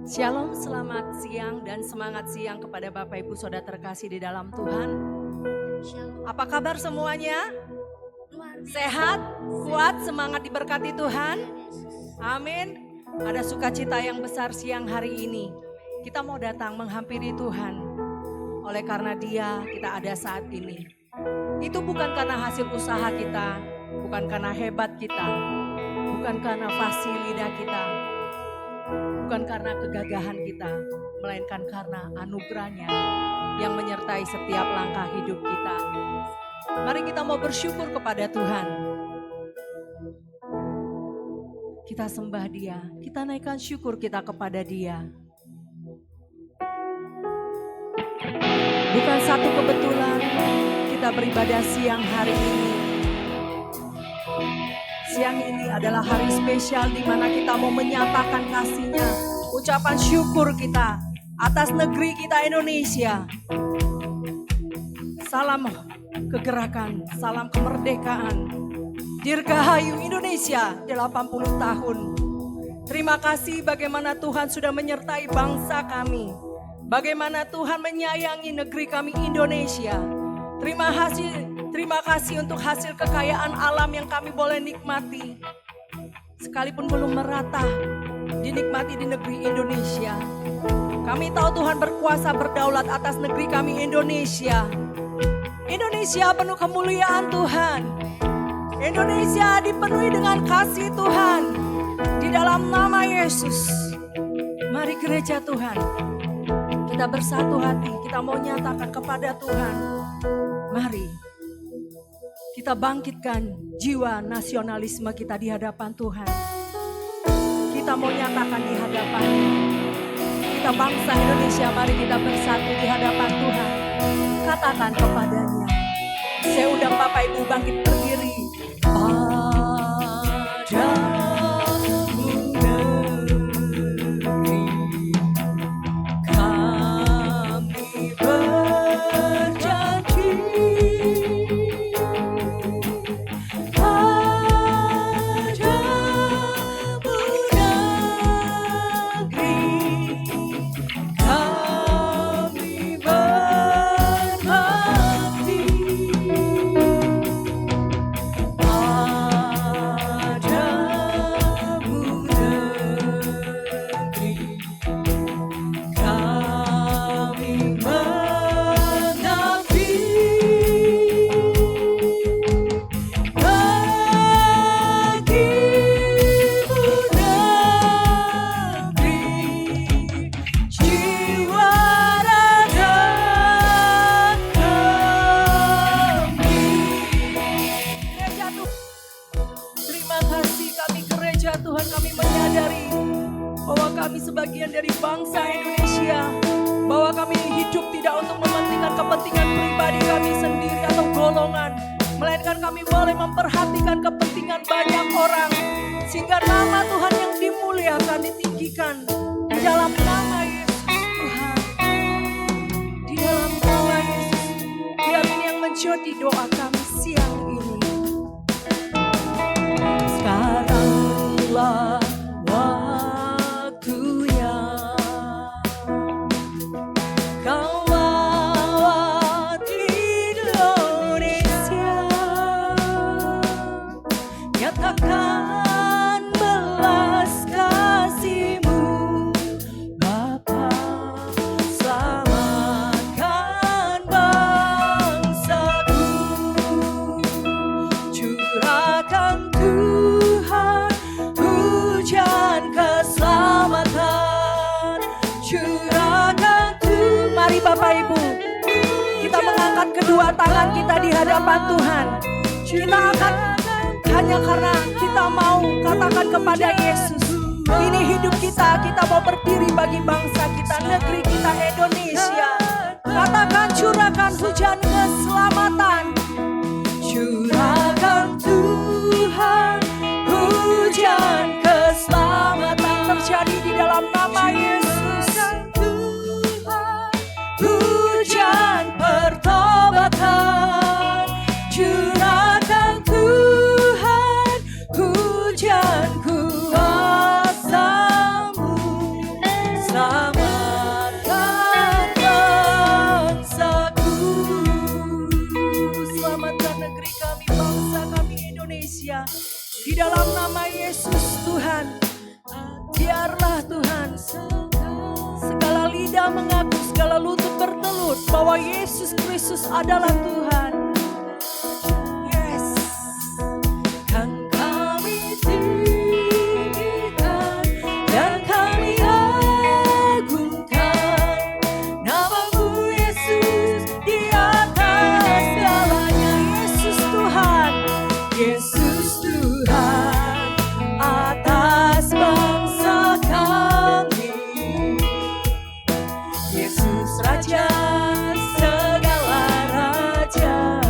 Shalom, selamat siang dan semangat siang kepada Bapak Ibu Saudara terkasih di dalam Tuhan. Apa kabar semuanya? Sehat, kuat, semangat diberkati Tuhan. Amin. Ada sukacita yang besar siang hari ini. Kita mau datang menghampiri Tuhan. Oleh karena Dia kita ada saat ini. Itu bukan karena hasil usaha kita, bukan karena hebat kita, bukan karena fasih lidah kita, bukan karena kegagahan kita, melainkan karena anugerahnya yang menyertai setiap langkah hidup kita. Mari kita mau bersyukur kepada Tuhan. Kita sembah Dia, kita naikkan syukur kita kepada Dia. Bukan satu kebetulan kita beribadah siang hari ini. Siang ini adalah hari spesial di mana kita mau menyatakan kasih-Nya, ucapan syukur kita atas negeri kita Indonesia. Salam kegerakan, salam kemerdekaan. Dirgahayu Indonesia 80 tahun. Terima kasih bagaimana Tuhan sudah menyertai bangsa kami. Bagaimana Tuhan menyayangi negeri kami Indonesia. Terima kasih untuk hasil kekayaan alam yang kami boleh nikmati. Sekalipun belum merata dinikmati di negeri Indonesia. Kami tahu Tuhan berkuasa berdaulat atas negeri kami Indonesia. Indonesia penuh kemuliaan Tuhan. Indonesia dipenuhi dengan kasih Tuhan. Di dalam nama Yesus. Mari gereja Tuhan. Kita bersatu hati. Kita mau nyatakan kepada Tuhan. Mari. Kita bangkitkan jiwa nasionalisme kita di hadapan Tuhan. Kita mau nyatakan di hadapan-Nya. Kita bangsa Indonesia, mari kita bersatu di hadapan Tuhan. Katakan kepadanya. Saya undang Bapak Ibu bangkit berdiri. Segala lidah mengaku, segala lutut bertelut bahwa Yesus Kristus adalah Tuhan. Yes. Kan kami tinggikan dan kami agungkan nama-Mu Yesus di atas segalanya. Yesus Tuhan, Yesus Tuhan atas bangsa kami. Yesus Raja segala raja.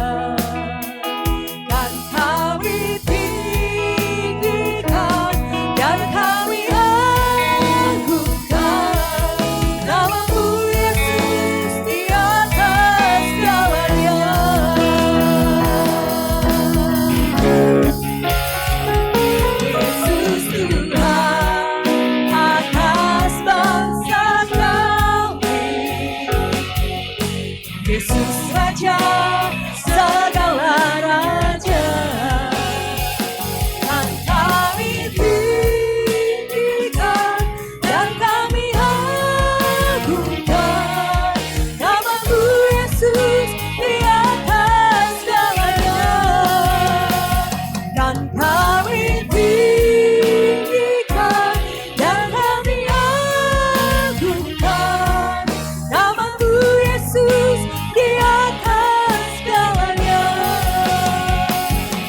Dan kami tinggikan dan kami agungkan nama-Mu Yesus di atas segalanya. Yesus Tuhan atas bangsa kami. Yesus Raja segala raja. Dan kami tinggikan dan kami agungkan nama-Mu Yesus di atas segalanya. Dan kami tinggikan dan kami agungkan nama-Mu Yesus di atas segalanya.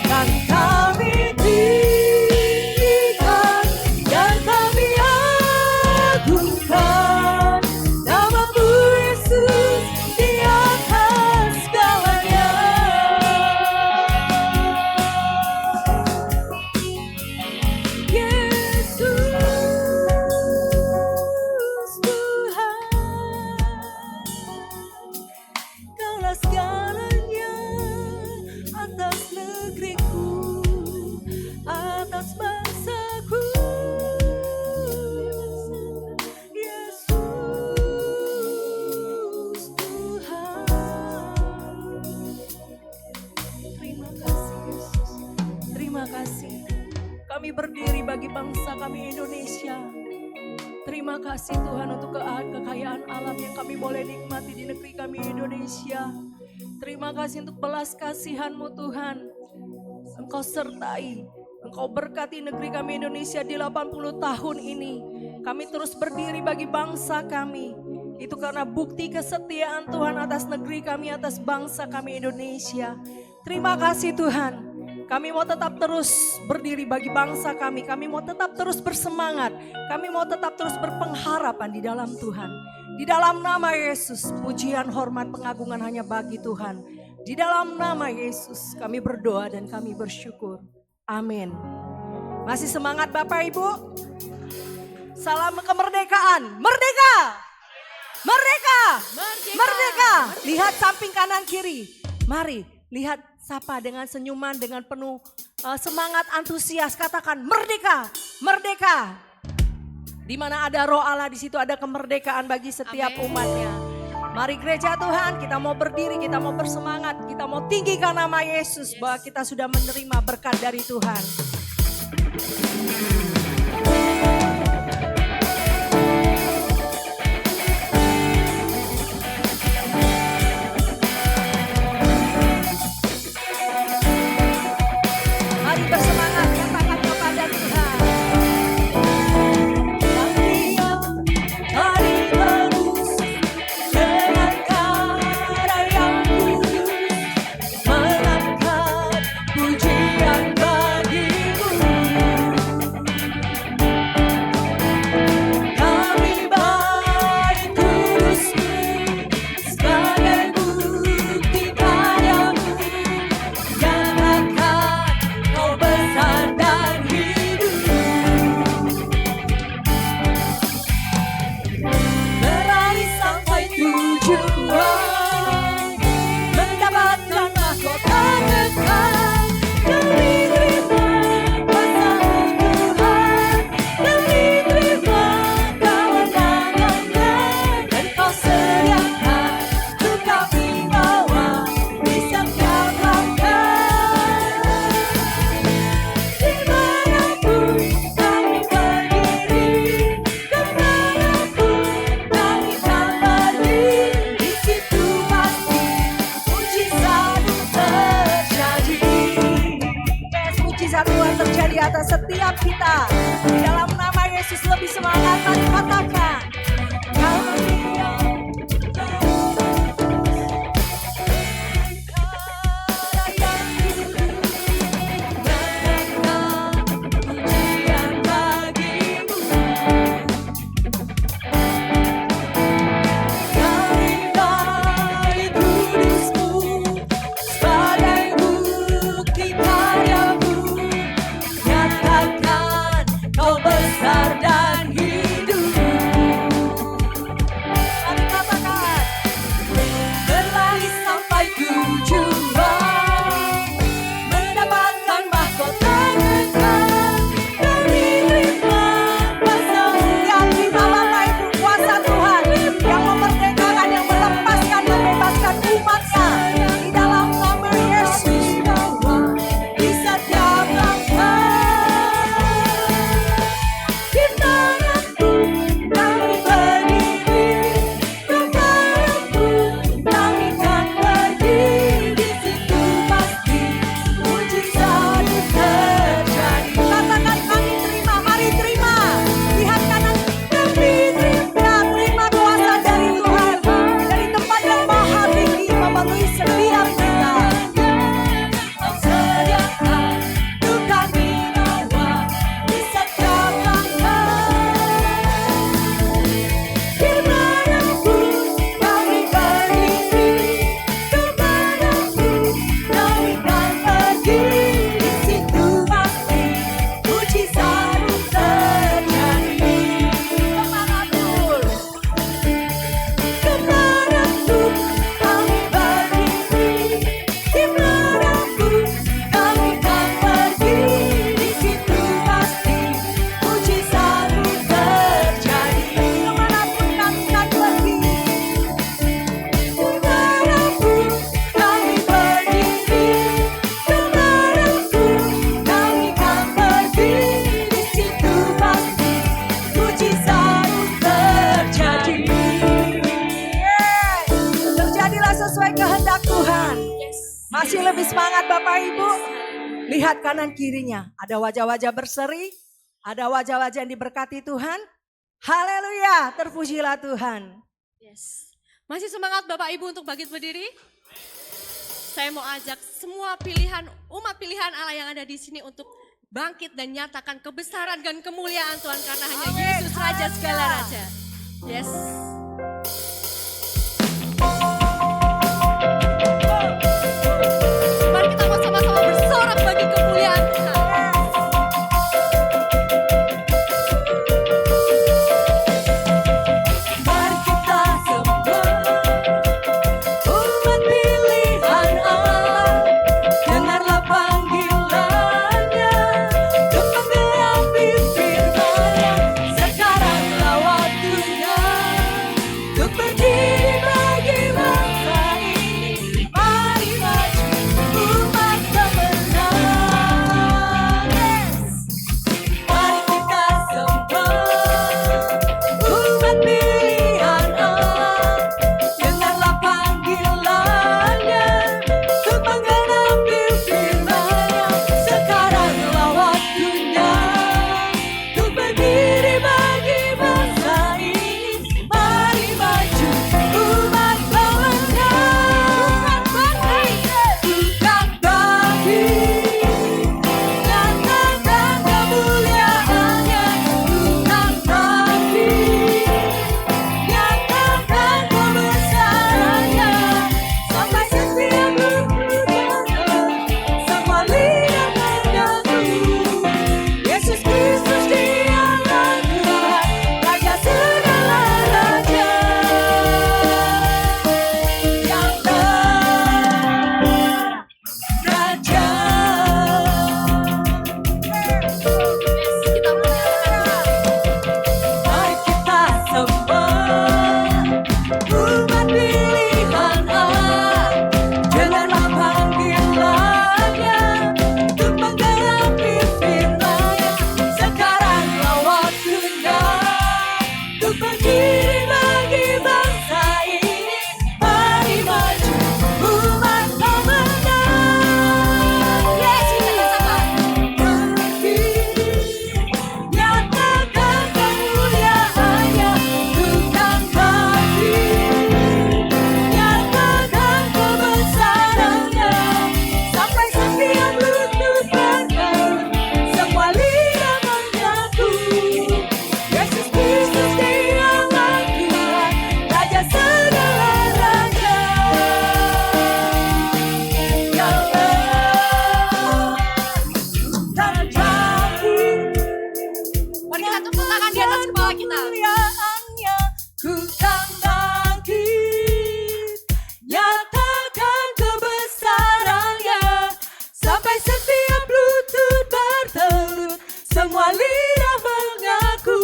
Dan kami tinggikan dan kami agungkan nama-Mu Yesus di atas segalanya. Yesus Tuhan, Kaulah segalanya atas negeriku, atas bangsaku. Yesus Tuhan. Terima kasih Yesus. Terima kasih. Kami berdiri bagi bangsa kami Indonesia. Terima kasih Tuhan untuk kekayaan alam yang kami boleh nikmati di negeri kami Indonesia. Terima kasih untuk belas kasihan-Mu Tuhan. Engkau sertai, Engkau berkati negeri kami Indonesia di 80 tahun ini. Kami terus berdiri bagi bangsa kami. Itu karena bukti kesetiaan Tuhan atas negeri kami, atas bangsa kami Indonesia. Terima kasih Tuhan. Kami mau tetap terus berdiri bagi bangsa kami. Kami mau tetap terus bersemangat. Kami mau tetap terus berpengharapan di dalam Tuhan. Di dalam nama Yesus, pujian, hormat, pengagungan hanya bagi Tuhan. Di dalam nama Yesus kami berdoa dan kami bersyukur. Amin. Masih semangat Bapak Ibu? Salam kemerdekaan. Merdeka! Merdeka! Merdeka! Lihat samping kanan kiri. Mari lihat, sapa dengan senyuman, dengan penuh semangat, antusias. Katakan merdeka, merdeka. Di mana ada roh Allah, di situ ada kemerdekaan bagi setiap umatnya. Mari gereja Tuhan, kita mau berdiri, kita mau bersemangat, kita mau tinggikan nama Yesus bahwa kita sudah menerima berkat dari Tuhan. Mari bersemangat, katakan kepada Tuhan. Yesus lebih semangat, mari katakan. Kau masih lebih semangat Bapak Ibu. Lihat kanan kirinya, ada wajah-wajah berseri, ada wajah-wajah yang diberkati Tuhan. Haleluya, terpujilah Tuhan. Yes. Masih semangat Bapak Ibu untuk bangkit berdiri? Saya mau ajak semua pilihan, umat pilihan Allah yang ada di sini untuk bangkit dan nyatakan kebesaran dan kemuliaan Tuhan karena hanya Yesus Raja segala Raja. Yes. Mari kita mau sama-sama bersorak bagi kemuliaan Tuhan. Mari kita semua umat pilihan Allah, dengarlah panggilannya, untuk menggenapi firman-Nya. Sekaranglah waktunya kita. kemuliaannya ku kan bangkit, nyatakan kebesarannya sampai setiap lutut bertelut, semua lidah mengaku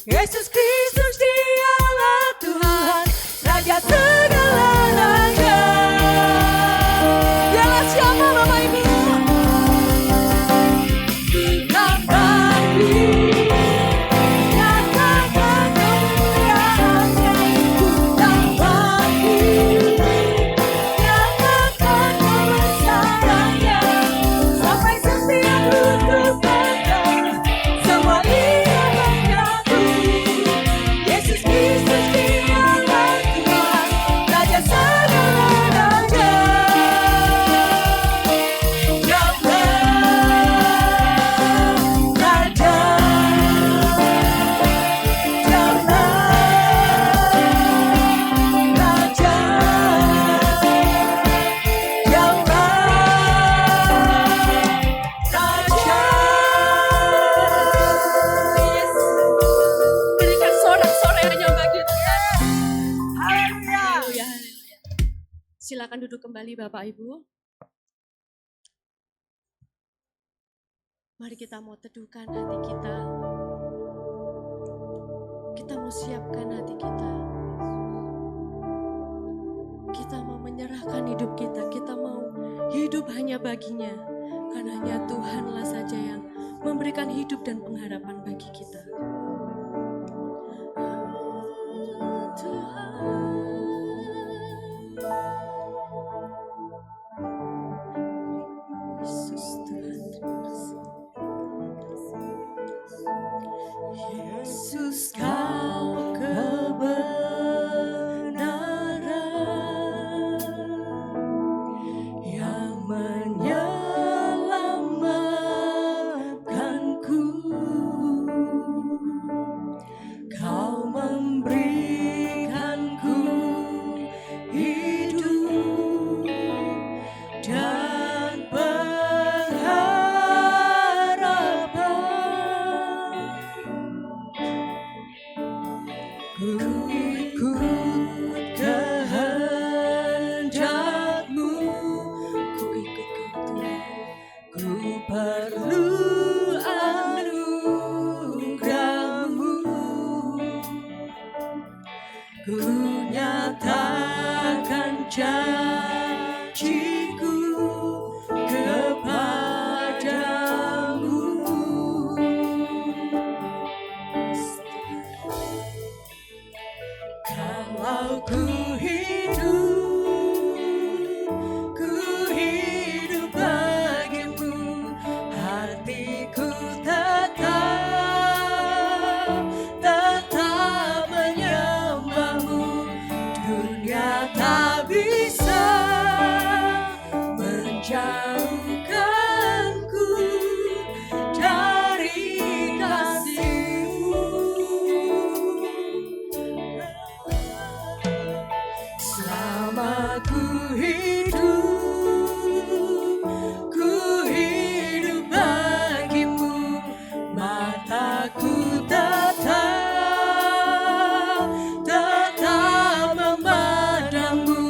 Yesus Kristus dialah Tuhan, Raja segala raja. Dialah siapa Bapak Ibu? Kita bangkit, nyatakan kemuliaannya. Kita bangkit, nyatakan kebesarannya sampai setiap lutut bertelut, semua lidah mengaku Yesus Kristus dialah Tuhan, Raja segala raja. Berikan sorak-sorai bagi Tuhan. Haleluya. Haleluya, haleluya. Silakan duduk kembali Bapak Ibu. Mari kita mau teduhkan hati kita. Kita mau siapkan hati kita. Kita mau menyerahkan hidup kita. Kita mau hidup hanya baginya. Karena hanya Tuhanlah saja yang memberikan hidup dan pengharapan bagi kita. Yesus Tuhan, terima kasih. Yesus kau kebenaran yang menyelamatkanku. Kau memberikanku hidup dan pengharapan. Ku ikut kehendak-Mu, Ku ikut Kau Tuhan. ku perlu anugerah-Mu. Ku nyatakan janjiku kepadamu. Kalau ku hidup bagimu, hatiku tetap menyembahmu. Dunia tak bisa menjauhkanku dari kasih-Mu. Selama ku hidup bagimu, mataku tetap memandangmu.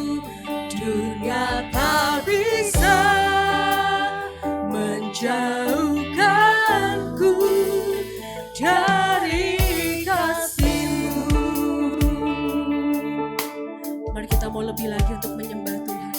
Dunia tak bisa menjauhkanku dari kasih-Mu. Mari kita mau lebih lagi untuk menyembah Tuhan.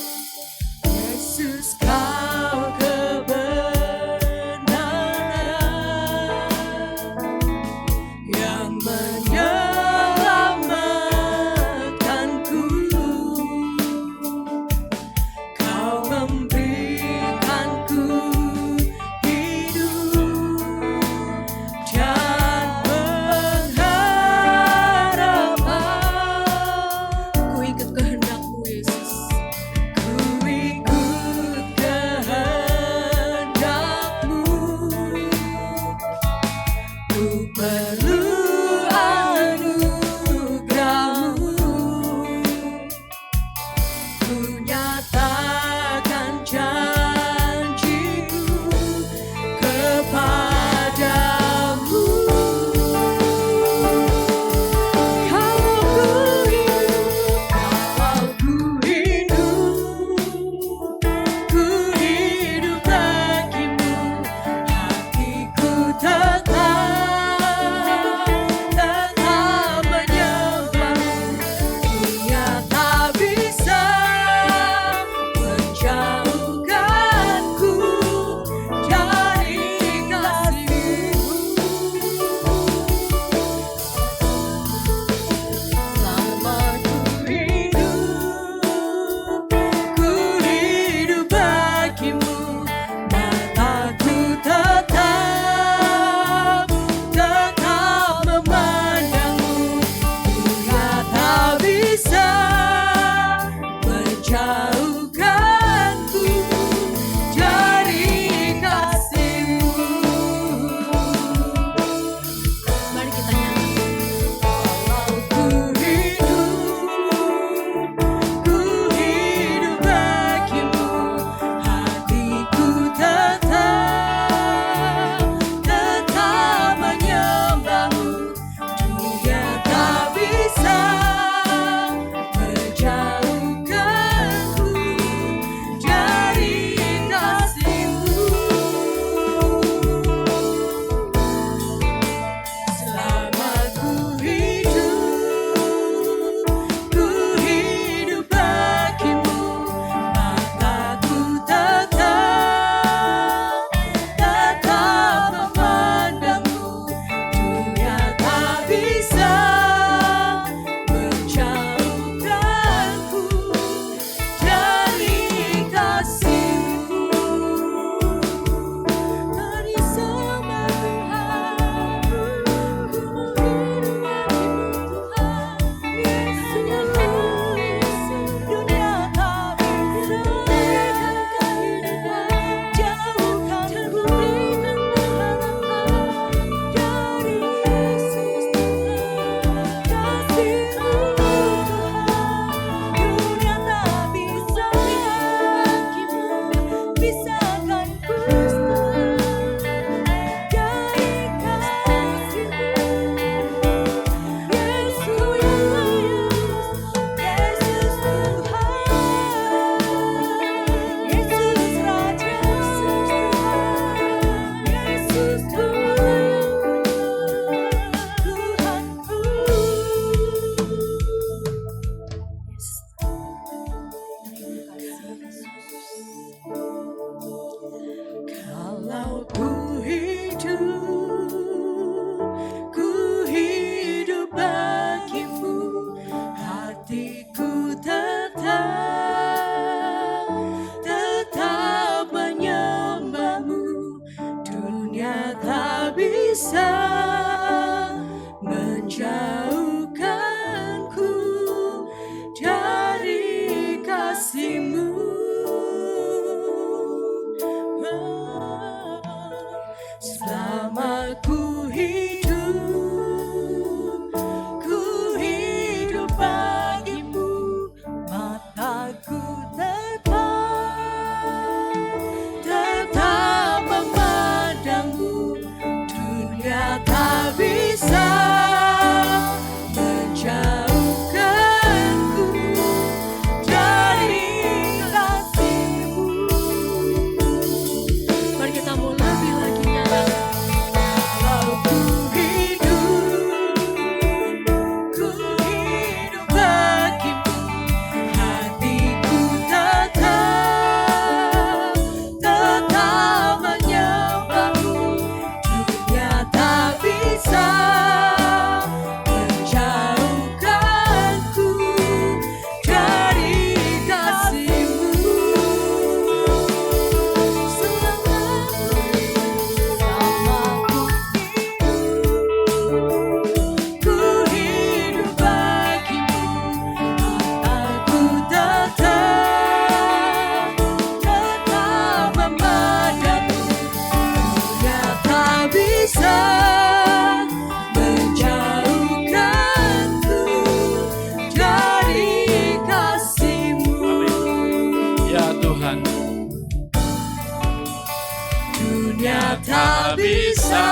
tak bisa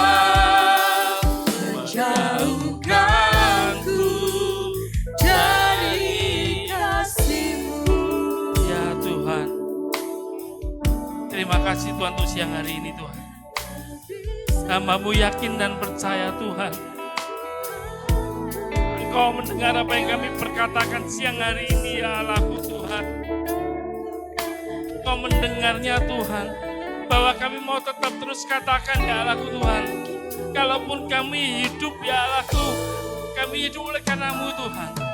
menjauhkanku dari kasih-Mu. Ya Tuhan, terima kasih Tuhan untuk siang hari ini Tuhan. Hamba-Mu yakin dan percaya Tuhan, Engkau mendengar apa yang kami perkatakan siang hari ini ya Allahku Tuhan. Engkau mendengarnya Tuhan, bahwa kami mau tetap terus katakan ya Allahku Tuhan. Kalaupun kami hidup ya Allahku, kami hidup oleh karena-Mu Tuhan.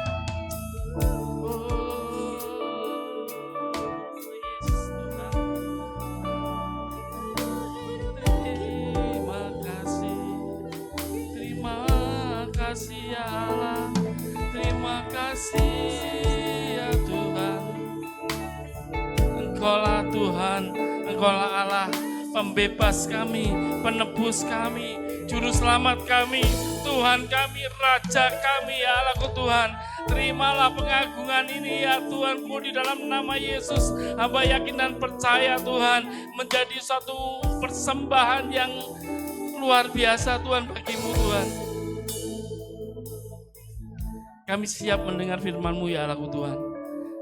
Ya Allah, terima kasih ya Tuhan. Engkaulah Tuhan, Engkaulah Allah, pembebas kami, penebus kami, juru selamat kami, Tuhan kami, Raja kami ya Allahku Tuhan. Terimalah pengagungan ini ya Tuhanku di dalam nama Yesus. Hamba yakin dan percaya Tuhan, menjadi suatu persembahan yang luar biasa Tuhan bagimu Tuhan. Kami siap mendengar firman-Mu ya Allahku Tuhan.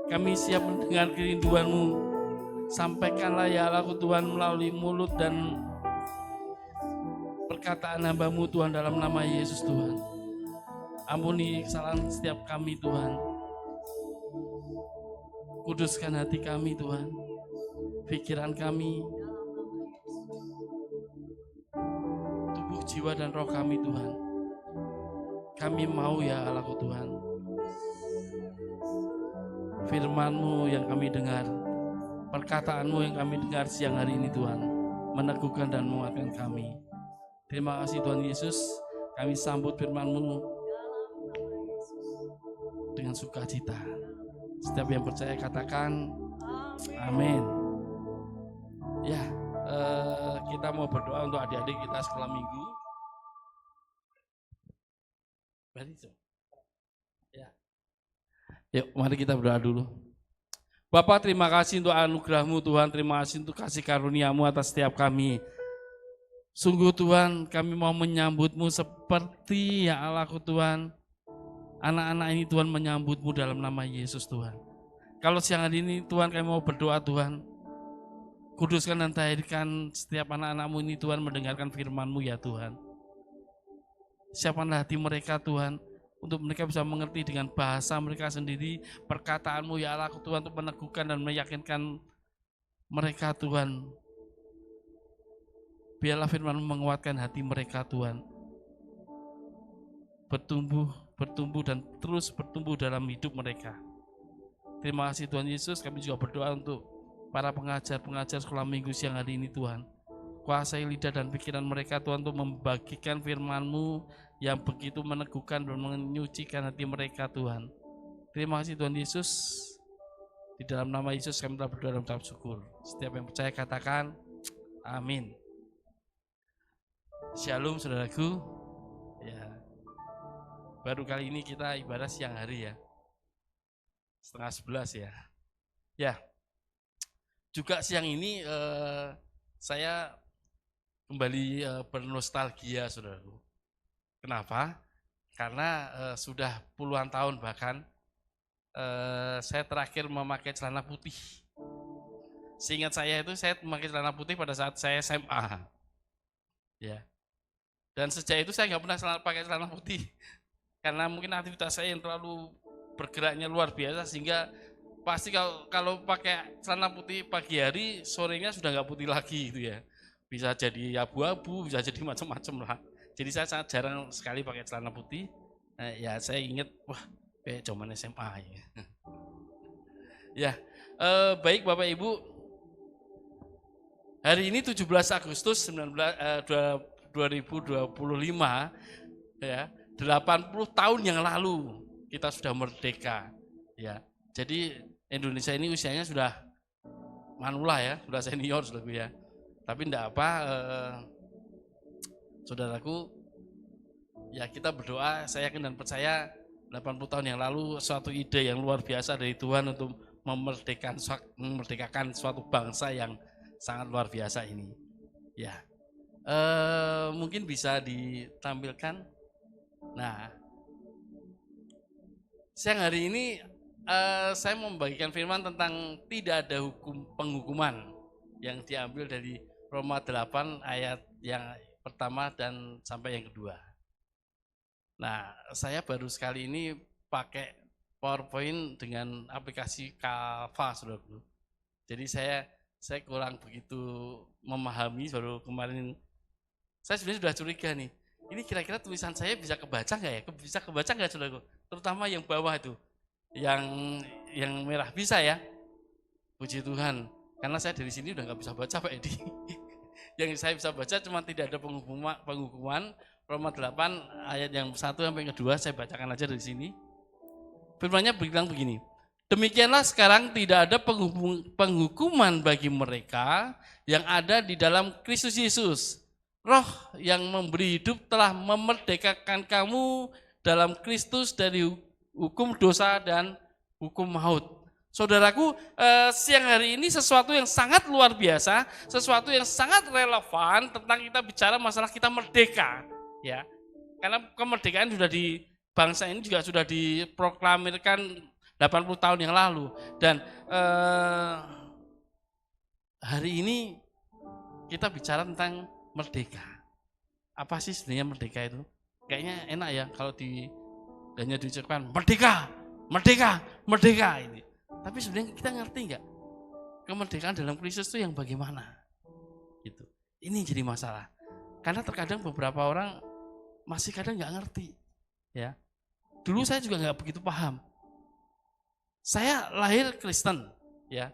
Kami siap mendengar kerinduan-Mu. Sampaikanlah ya Allahku Tuhan melalui mulut dan perkataan hamba-Mu Tuhan dalam nama Yesus Tuhan. Ampuni kesalahan setiap kami Tuhan. Kuduskan hati kami Tuhan. Pikiran kami. Tubuh, jiwa dan roh kami Tuhan. Kami mau ya Allahku Tuhan, firman-Mu yang kami dengar, perkataan-Mu yang kami dengar siang hari ini Tuhan, meneguhkan dan menguatkan kami. Terima kasih Tuhan Yesus, kami sambut firman-Mu dengan sukacita. Setiap yang percaya katakan amin. Ya, kita mau berdoa untuk adik-adik kita sekolah minggu. Ya. Yuk, mari kita berdoa dulu. Bapak, terima kasih untuk anugerah-Mu Tuhan, terima kasih untuk kasih karunia-Mu atas setiap kami. Sungguh Tuhan, kami mau menyambut-Mu seperti ya Allahku Tuhan. Anak-anak ini Tuhan menyambut-Mu dalam nama Yesus Tuhan. Kalau siang hari ini Tuhan kami mau berdoa Tuhan. Kuduskan dan tahirkan setiap anak-anak-Mu ini Tuhan mendengarkan firman-Mu ya Tuhan. Siapkanlah hati mereka Tuhan, untuk mereka bisa mengerti dengan bahasa mereka sendiri, perkataan-Mu ya Allah Tuhan, untuk meneguhkan dan meyakinkan mereka Tuhan. Biarlah firman-Mu menguatkan hati mereka Tuhan, bertumbuh dan terus bertumbuh dalam hidup mereka. Terima kasih Tuhan Yesus. Kami juga berdoa untuk para pengajar-pengajar sekolah minggu siang hari ini Tuhan. Kuasai lidah dan pikiran mereka Tuhan, untuk membagikan firman-Mu yang begitu meneguhkan dan menyucikan hati mereka Tuhan. Terima kasih Tuhan Yesus. Di dalam nama Yesus kami telah berdoa dan mengucap syukur. Setiap yang percaya katakan amin. Shalom saudaraku. Ya, baru kali ini kita ibadah siang hari ya, 10:30 ya. Ya, juga siang ini saya kembali bernostalgia saudaraku. Kenapa? Karena sudah puluhan tahun bahkan saya terakhir memakai celana putih. Seingat saya itu saya memakai celana putih pada saat saya SMA. Ya. Dan sejak itu saya nggak pernah pakai celana putih. Karena mungkin aktivitas saya yang terlalu bergeraknya luar biasa, sehingga pasti kalau pakai celana putih pagi hari, sorenya sudah nggak putih lagi gitu ya. Bisa jadi abu-abu, bisa jadi macam-macam lah. Jadi saya sangat jarang sekali pakai celana putih. Ya saya ingat, wah kayak zaman SMA ya. Ya, baik Bapak Ibu. Hari ini 17 Agustus 2025 ya, 80 tahun yang lalu kita sudah merdeka ya. Jadi Indonesia ini usianya sudah manula ya, sudah senior saudaraku ya. Tapi enggak apa, saudaraku, ya kita berdoa, saya yakin dan percaya 80 tahun yang lalu suatu ide yang luar biasa dari Tuhan untuk memerdekakan suatu bangsa yang sangat luar biasa ini. Ya, Mungkin bisa ditampilkan. Nah, siang hari ini saya mau membagikan firman tentang tidak ada penghukuman yang diambil dari Roma 8 ayat yang pertama dan sampai yang kedua. Nah, saya baru sekali ini pakai PowerPoint dengan aplikasi Canva, saudaraku. Jadi saya kurang begitu memahami, baru kemarin saya sebenarnya sudah curiga nih. Ini kira-kira tulisan saya bisa kebaca nggak ya? Bisa kebaca nggak, saudaraku? Terutama yang bawah itu, yang merah bisa ya. Puji Tuhan, karena saya dari sini udah nggak bisa baca, Pak Edi. Yang saya bisa baca cuma tidak ada penghukuman. Roma 8 ayat yang 1 sampai kedua saya bacakan aja dari sini. Firman-Nya bilang begini. Demikianlah sekarang tidak ada penghukuman bagi mereka yang ada di dalam Kristus Yesus. Roh yang memberi hidup telah memerdekakan kamu dalam Kristus dari hukum dosa dan hukum maut. Saudaraku, siang hari ini sesuatu yang sangat luar biasa, sesuatu yang sangat relevan tentang kita bicara masalah kita merdeka. Ya, karena kemerdekaan sudah di bangsa ini juga sudah diproklamirkan 80 tahun yang lalu. Dan hari ini kita bicara tentang merdeka. Apa sih sebenarnya merdeka itu? Kayaknya enak ya kalau hanya diucapkan merdeka, merdeka, merdeka ini. Tapi sebenarnya kita ngerti nggak kemerdekaan dalam Kristus itu yang bagaimana? Gitu. Ini jadi masalah. Karena terkadang beberapa orang masih kadang nggak ngerti. Ya. Dulu saya juga nggak begitu paham. Saya lahir Kristen, ya.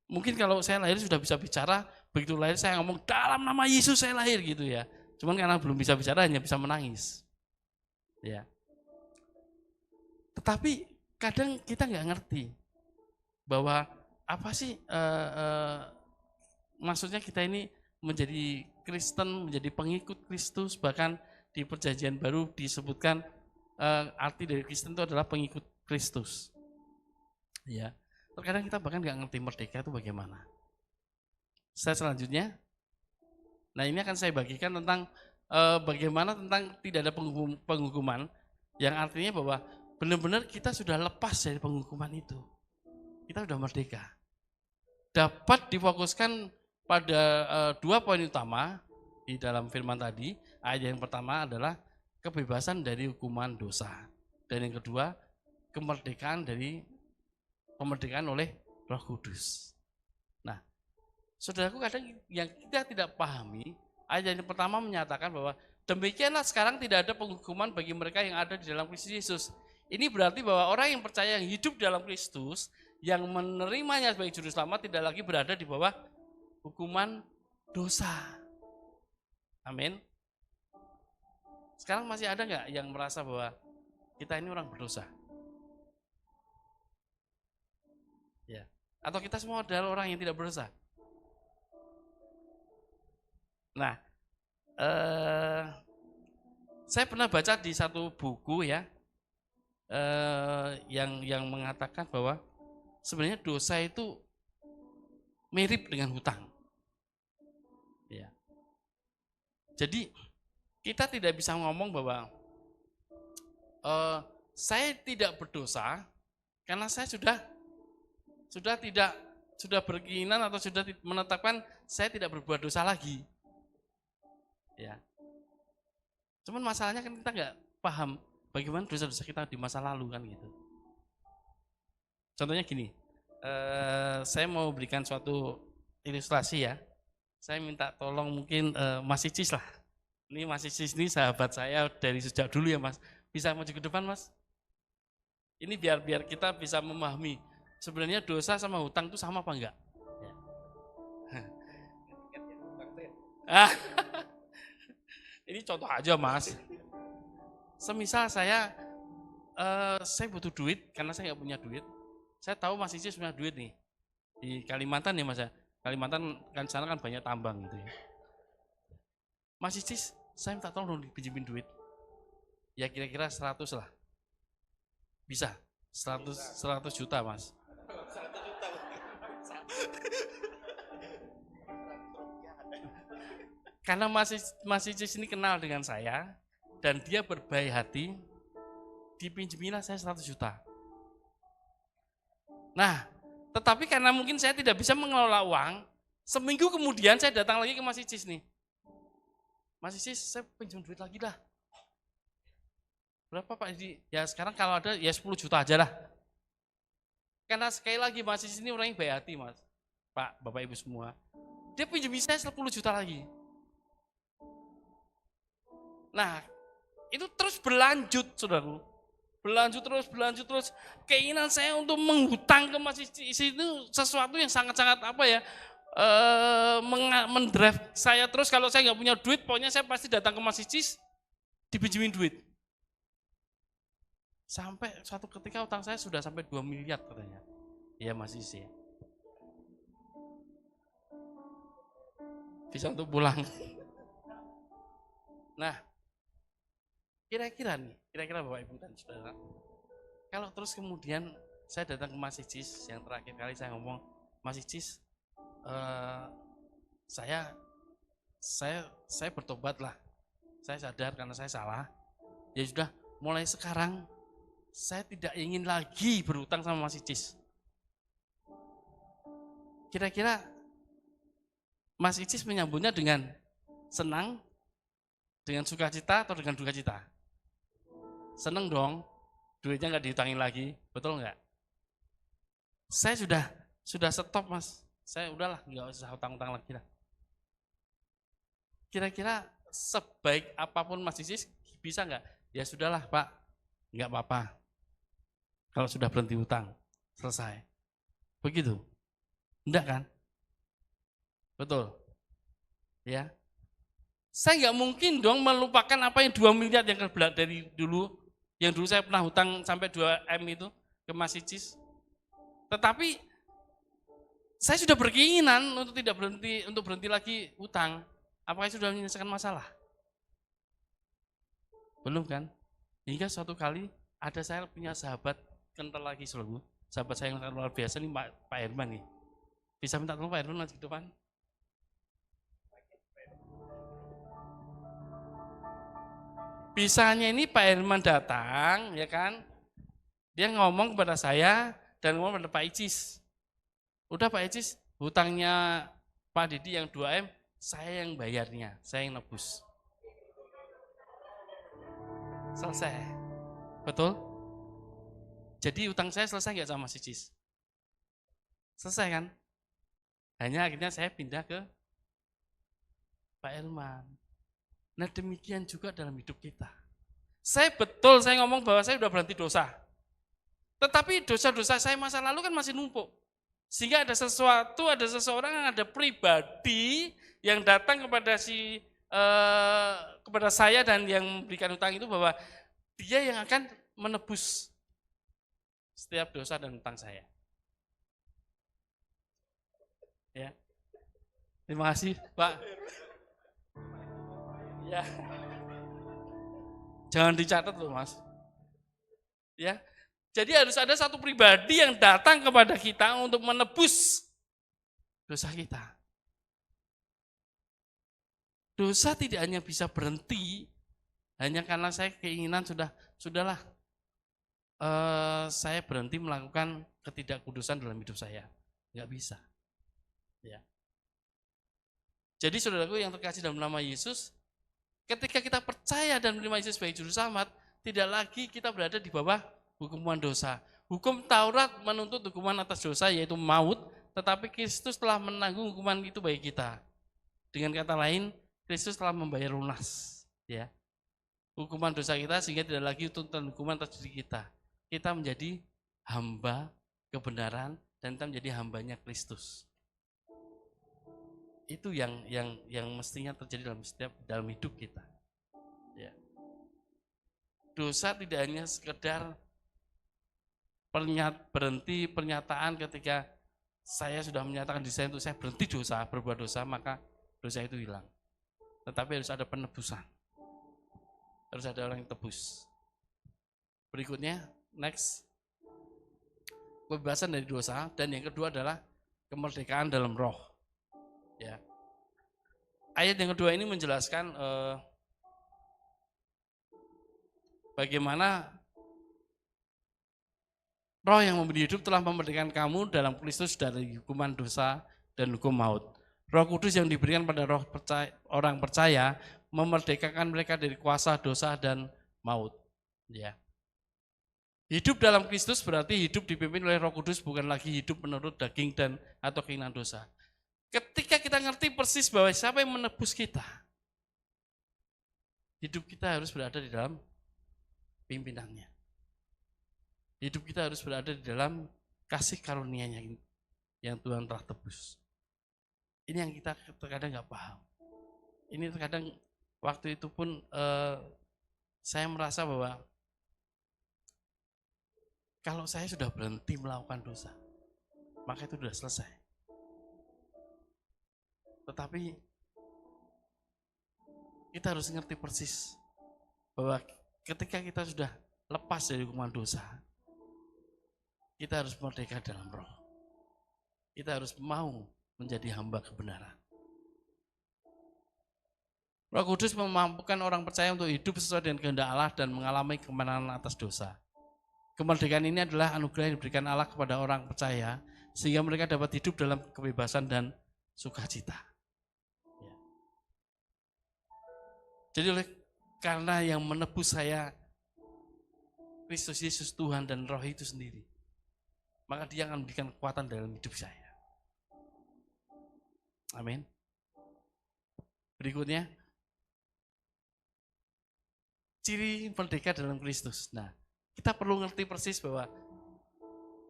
Mungkin kalau saya lahir sudah bisa bicara, begitu lahir saya ngomong dalam nama Yesus saya lahir gitu ya. Cuman karena belum bisa bicara hanya bisa menangis. Ya. Tetapi kadang kita nggak ngerti bahwa apa sih maksudnya kita ini menjadi Kristen, menjadi pengikut Kristus. Bahkan di Perjanjian Baru disebutkan arti dari Kristen itu adalah pengikut Kristus. Ya, terkadang kita bahkan nggak ngerti merdeka itu bagaimana. Selanjutnya, nah ini akan saya bagikan tentang bagaimana tentang tidak ada penghukuman, yang artinya bahwa benar-benar kita sudah lepas dari penghukuman itu. Kita sudah merdeka. Dapat difokuskan pada 2 poin utama di dalam firman tadi. Ayat yang pertama adalah kebebasan dari hukuman dosa. Dan yang kedua, kemerdekaan oleh Roh Kudus. Nah, saudaraku, kadang yang kita tidak pahami, ayat yang pertama menyatakan bahwa demikianlah sekarang tidak ada penghukuman bagi mereka yang ada di dalam Kristus Yesus. Ini berarti bahwa orang yang percaya yang hidup dalam Kristus, yang menerimanya sebagai juru selamat tidak lagi berada di bawah hukuman dosa. Amin. Sekarang masih ada nggak yang merasa bahwa kita ini orang berdosa? Ya. Atau kita semua adalah orang yang tidak berdosa? Nah, saya pernah baca di satu buku ya, yang mengatakan bahwa sebenarnya dosa itu mirip dengan hutang. Ya. Jadi kita tidak bisa ngomong bahwa saya tidak berdosa karena saya sudah berkeinginan atau sudah menetapkan saya tidak berbuat dosa lagi. Ya. Cuman masalahnya kan kita nggak paham bagaimana dosa-dosa kita di masa lalu kan gitu. Contohnya gini, saya mau berikan suatu ilustrasi ya. Saya minta tolong mungkin Mas Icis lah. Ini Mas Icis ini sahabat saya dari sejak dulu ya Mas. Bisa maju ke depan Mas? Ini biar kita bisa memahami sebenarnya dosa sama hutang itu sama apa enggak? Ya. Ini contoh aja Mas. Semisal saya butuh duit karena saya nggak punya duit. Saya tahu Mas Icis punya duit nih di Kalimantan ya Mas ya. Kalimantan kan sana kan banyak tambang gitu ya. Mas Icis, saya minta tolong dipinjemin duit. Ya kira-kira 100 lah. Bisa? 100 juta Mas. karena Mas Icis ini kenal dengan saya dan dia berbaik hati, dipinjemilah saya 100 juta. Nah, tetapi karena mungkin saya tidak bisa mengelola uang, seminggu kemudian saya datang lagi ke Mas Icis nih. Mas Icis, saya pinjam duit lagi dah. Berapa Pak? Ya sekarang kalau ada ya 10 juta aja lah. Karena sekali lagi Mas Icis ini orang yang baik hati Mas. Pak, Bapak Ibu semua. Dia pinjami saya 10 juta lagi. Nah, itu terus berlanjut saudaraku. Berlanjut terus. Keinginan saya untuk menghutang ke Mas Icis itu sesuatu yang sangat-sangat apa ya, mendrive saya terus. Kalau saya nggak punya duit, pokoknya saya pasti datang ke Mas Icis, dipinjemin duit. Sampai suatu ketika utang saya sudah sampai 2 miliar katanya. Iya Mas Icis ya. Bisa untuk pulang. Nah, kira-kira Bapak Ibu dan Saudara, kalau terus kemudian saya datang ke Mas Icis, yang terakhir kali saya ngomong, Mas Icis, saya bertobat lah, saya sadar karena saya salah, ya sudah mulai sekarang saya tidak ingin lagi berutang sama Mas Icis. Kira-kira Mas Icis menyambutnya dengan senang, dengan sukacita atau dengan duka cita? Seneng dong, duitnya nggak dihutangin lagi, betul nggak? Saya sudah stop Mas, saya udahlah nggak usah hutang-hutang lagi lah. Kira-kira sebaik apapun Mas Icis bisa nggak? Ya sudahlah Pak, nggak apa-apa. Kalau sudah berhenti hutang, selesai. Begitu, enggak kan? Betul, ya. Saya nggak mungkin dong melupakan apa yang 2 miliar yang dari dulu, yang dulu saya pernah hutang sampai 2M itu ke Mas Icis. Tetapi saya sudah berkeinginan untuk berhenti lagi hutang. Apakah sudah menyelesaikan masalah? Belum kan? Hingga suatu kali ada saya punya sahabat kental lagi selalu. Sahabat saya yang luar biasa nih Pak Herman nih. Bisa minta tolong Pak Herman maju ke depan? Bisanya ini Pak Herman datang, ya kan? Dia ngomong kepada saya dan ngomong kepada Pak Icis. Udah Pak Icis, hutangnya Pak Didi yang 2M, saya yang bayarnya, saya yang nebus. Selesai. Betul? Jadi hutang saya selesai nggak sama Mas Icis? Selesai kan? Hanya akhirnya saya pindah ke Pak Herman. Nah demikian juga dalam hidup kita. Saya ngomong bahwa saya sudah berhenti dosa. Tetapi dosa-dosa saya masa lalu kan masih numpuk. Sehingga ada seseorang, ada pribadi yang datang kepada kepada saya dan yang memberikan hutang itu bahwa dia yang akan menebus setiap dosa dan hutang saya. Ya. Terima kasih, Pak. Ya. Jangan dicatat loh, Mas. Ya. Jadi harus ada satu pribadi yang datang kepada kita untuk menebus dosa kita. Dosa tidak hanya bisa berhenti hanya karena saya keinginan sudahlah saya berhenti melakukan ketidakkudusan dalam hidup saya. Enggak bisa. Ya. Jadi saudaraku yang terkasih dalam nama Yesus, ketika kita percaya dan menerima Yesus sebagai juru selamat, tidak lagi kita berada di bawah hukuman dosa. Hukum Taurat menuntut hukuman atas dosa yaitu maut, tetapi Kristus telah menanggung hukuman itu bagi kita. Dengan kata lain, Kristus telah membayar lunas, ya. Hukuman dosa kita sehingga tidak lagi tuntutan hukuman atas diri kita. Kita menjadi hamba kebenaran dan kita menjadi hambanya Kristus. Itu yang mestinya terjadi dalam hidup kita. Ya. Dosa tidak hanya sekedar berhenti pernyataan ketika saya sudah menyatakan diri saya untuk saya berhenti berbuat dosa, maka dosa itu hilang. Tetapi harus ada penebusan. Harus ada orang yang tebus. Berikutnya, next. Kebebasan dari dosa, dan yang kedua adalah kemerdekaan dalam roh. Ya. ayat yang kedua ini menjelaskan bagaimana Roh yang memberi hidup telah memerdekakan kamu dalam Kristus dari hukuman dosa dan hukum maut. Roh Kudus yang diberikan pada orang percaya memerdekakan mereka dari kuasa dosa dan maut. Ya. Hidup dalam Kristus berarti hidup dipimpin oleh Roh Kudus, bukan lagi hidup menurut daging dan atau keinginan dosa. Ketika kita ngerti persis bahwa siapa yang menebus kita, hidup kita harus berada di dalam pimpinannya. Hidup kita harus berada di dalam kasih karunia-Nya yang Tuhan telah tebus. Ini yang kita terkadang nggak paham. Ini terkadang waktu itu pun saya merasa bahwa kalau saya sudah berhenti melakukan dosa, maka itu sudah selesai. Tetapi kita harus ngerti persis bahwa ketika kita sudah lepas dari hukuman dosa, kita harus merdeka dalam roh. Kita harus mau menjadi hamba kebenaran. Roh Kudus memampukan orang percaya untuk hidup sesuai dengan kehendak Allah dan mengalami kemenangan atas dosa. Kemerdekaan ini adalah anugerah yang diberikan Allah kepada orang percaya sehingga mereka dapat hidup dalam kebebasan dan sukacita. Ya. Jadi karena yang menebus saya Kristus Yesus Tuhan dan Roh itu sendiri, maka Dia akan memberikan kekuatan dalam hidup saya. Amin. Berikutnya, ciri merdeka dalam Kristus. Nah, kita perlu ngerti persis bahwa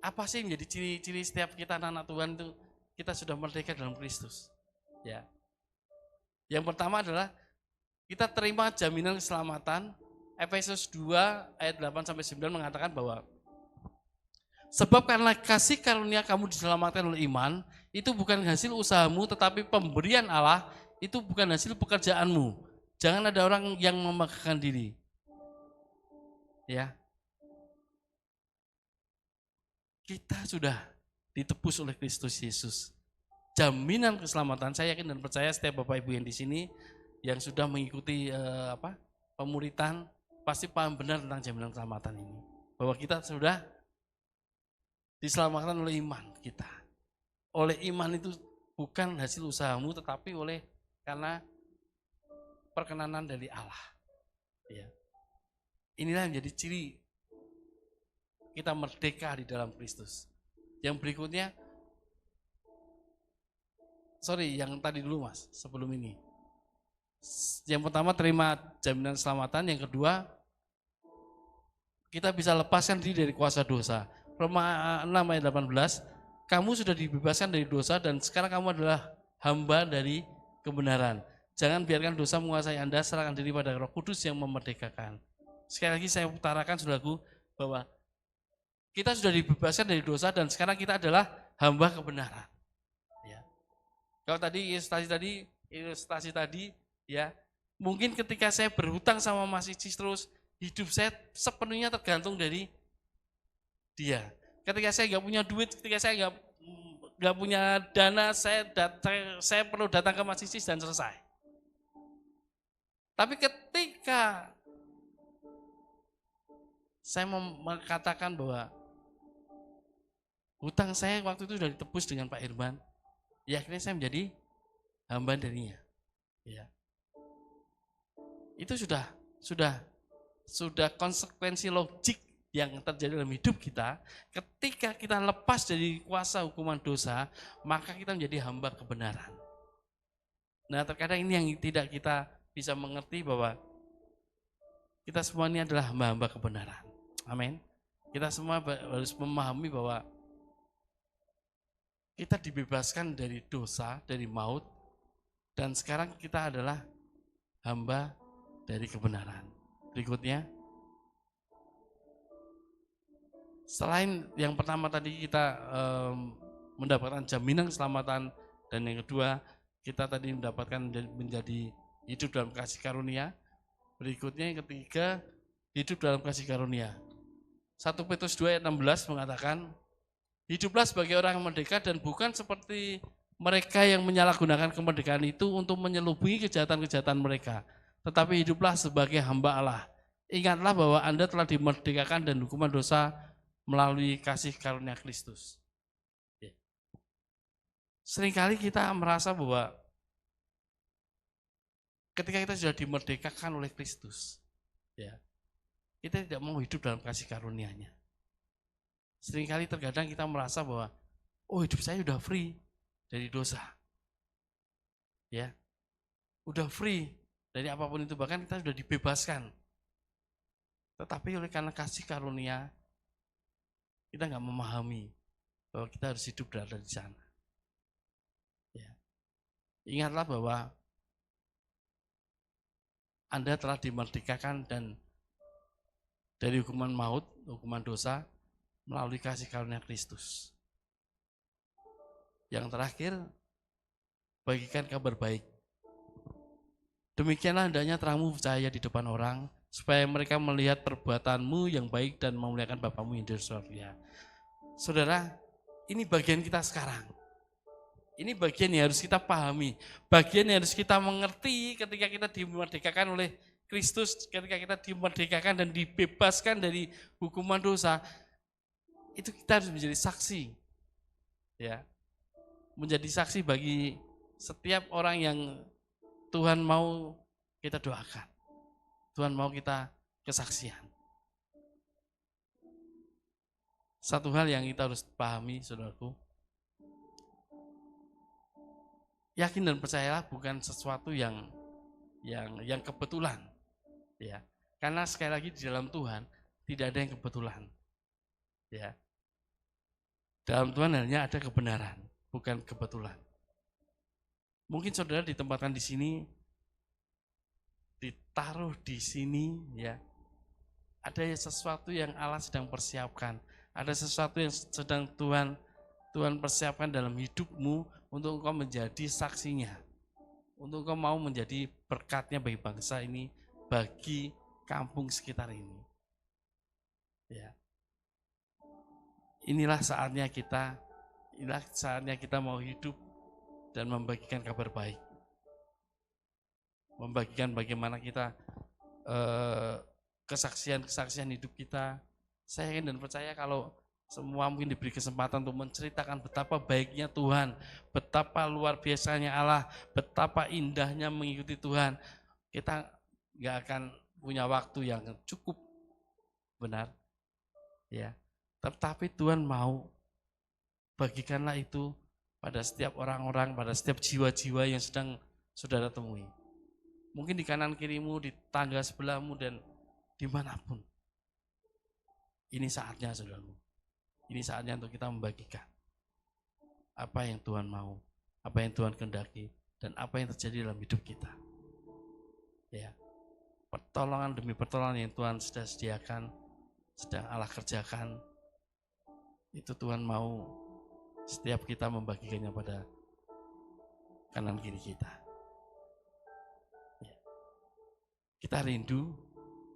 apa sih yang menjadi ciri-ciri setiap kita anak-anak Tuhan itu kita sudah merdeka dalam Kristus. Ya. Yang pertama adalah kita terima jaminan keselamatan. Efesus 2 ayat 8-9 mengatakan bahwa sebab karena kasih karunia kamu diselamatkan oleh iman, itu bukan hasil usahamu tetapi pemberian Allah, itu bukan hasil pekerjaanmu. Jangan ada orang yang membanggakan diri. Ya. Kita sudah ditebus oleh Kristus Yesus. Jaminan keselamatan, saya yakin dan percaya setiap Bapak Ibu yang di sini yang sudah mengikuti pemuritan pasti paham benar tentang jaminan keselamatan ini. Bahwa kita sudah diselamatkan oleh iman kita. Oleh iman itu bukan hasil usahamu tetapi karena perkenanan dari Allah. Ya. Inilah yang menjadi ciri kita merdeka di dalam Kristus. Yang berikutnya, yang tadi dulu Mas, sebelum ini. Yang pertama terima jaminan keselamatan, yang kedua kita bisa lepaskan diri dari kuasa dosa. Roma 6 ayat 18, kamu sudah dibebaskan dari dosa dan sekarang kamu adalah hamba dari kebenaran. Jangan biarkan dosa menguasai Anda, serahkan diri pada Roh Kudus yang memerdekakan. Sekali lagi saya utarakan saudaraku bahwa kita sudah dibebaskan dari dosa dan sekarang kita adalah hamba kebenaran. Ya. Kalau tadi ilustrasi tadi, ya mungkin ketika saya berhutang sama Mas Icis terus, hidup saya sepenuhnya tergantung dari Dia. Ketika saya nggak punya duit, ketika saya nggak punya dana, saya perlu datang ke Mas Icis dan selesai. Tapi ketika saya mengatakan bahwa hutang saya waktu itu sudah ditebus dengan Pak Irman, ya akhirnya saya menjadi hamba darinya. Ya. Itu sudah konsekuensi logik yang terjadi dalam hidup kita. Ketika kita lepas dari kuasa hukuman dosa, maka kita menjadi hamba kebenaran. Nah, terkadang ini yang tidak kita bisa mengerti bahwa kita semua ini adalah hamba-hamba kebenaran. Amin. Kita semua harus memahami bahwa kita dibebaskan dari dosa, dari maut, dan sekarang kita adalah hamba dari kebenaran. Berikutnya, selain yang pertama tadi kita mendapatkan jaminan keselamatan, dan yang kedua kita tadi mendapatkan menjadi hidup dalam kasih karunia. Berikutnya yang ketiga, hidup dalam kasih karunia. 1 Petrus 2 ayat 16 mengatakan, hiduplah sebagai orang yang merdeka dan bukan seperti mereka yang menyalahgunakan kemerdekaan itu untuk menyelubungi kejahatan-kejahatan mereka. Tetapi hiduplah sebagai hamba Allah. Ingatlah bahwa Anda telah dimerdekakan dan hukuman dosa melalui kasih karunia Kristus. Seringkali kita merasa bahwa ketika kita sudah dimerdekakan oleh Kristus, ya, kita tidak mau hidup dalam kasih karunia-Nya. Seringkali terkadang kita merasa bahwa, oh hidup saya udah free dari dosa. Ya, udah free dari apapun itu, bahkan kita sudah dibebaskan. Tetapi oleh karena kasih karunia, kita nggak memahami bahwa kita harus hidup berada di sana. Ya. Ingatlah bahwa Anda telah dimerdekakan dan dari hukuman maut, hukuman dosa, melalui kasih karunia Kristus. Yang terakhir, bagikan kabar baik. Demikianlah hendaknya terangmu bercahaya di depan orang, supaya mereka melihat perbuatanmu yang baik dan memuliakan Bapamu yang di surga. Saudara, ini bagian kita sekarang. Ini bagian yang harus kita pahami, bagian yang harus kita mengerti ketika kita dimerdekakan oleh Kristus, ketika kita dimerdekakan dan dibebaskan dari hukuman dosa, itu kita harus menjadi saksi. Ya. Menjadi saksi bagi setiap orang yang Tuhan mau kita doakan. Tuhan mau kita kesaksian. Satu hal yang kita harus pahami, saudaraku, yakin dan percayalah bukan sesuatu yang kebetulan, ya. Karena sekali lagi di dalam Tuhan tidak ada yang kebetulan, ya. Dalam Tuhan hanya ada kebenaran, bukan kebetulan. Mungkin saudara ditempatkan di sini, ditaruh di sini, ya. Ada sesuatu yang Allah sedang persiapkan, ada sesuatu yang sedang Tuhan persiapkan dalam hidupmu untuk engkau menjadi saksinya, untuk engkau mau menjadi berkatnya bagi bangsa ini, bagi kampung sekitar ini. Ya. Inilah saatnya kita mau hidup dan membagikan kabar baik. Membagikan bagaimana kita kesaksian hidup kita. Saya yakin dan percaya kalau semua mungkin diberi kesempatan untuk menceritakan betapa baiknya Tuhan, betapa luar biasanya Allah, betapa indahnya mengikuti Tuhan, kita nggak akan punya waktu yang cukup, benar, ya. Tetapi Tuhan mau bagikanlah itu pada setiap orang-orang, pada setiap jiwa-jiwa yang sedang saudara temui. Mungkin di kanan kirimu, di tangga sebelahmu, dan dimanapun. Ini saatnya, saudaraku. Ini saatnya untuk kita membagikan apa yang Tuhan mau, apa yang Tuhan kehendaki, dan apa yang terjadi dalam hidup kita. Ya, pertolongan demi pertolongan yang Tuhan sudah sediakan, sedang Allah kerjakan, itu Tuhan mau setiap kita membagikannya pada kanan kiri kita. Ya. Kita rindu,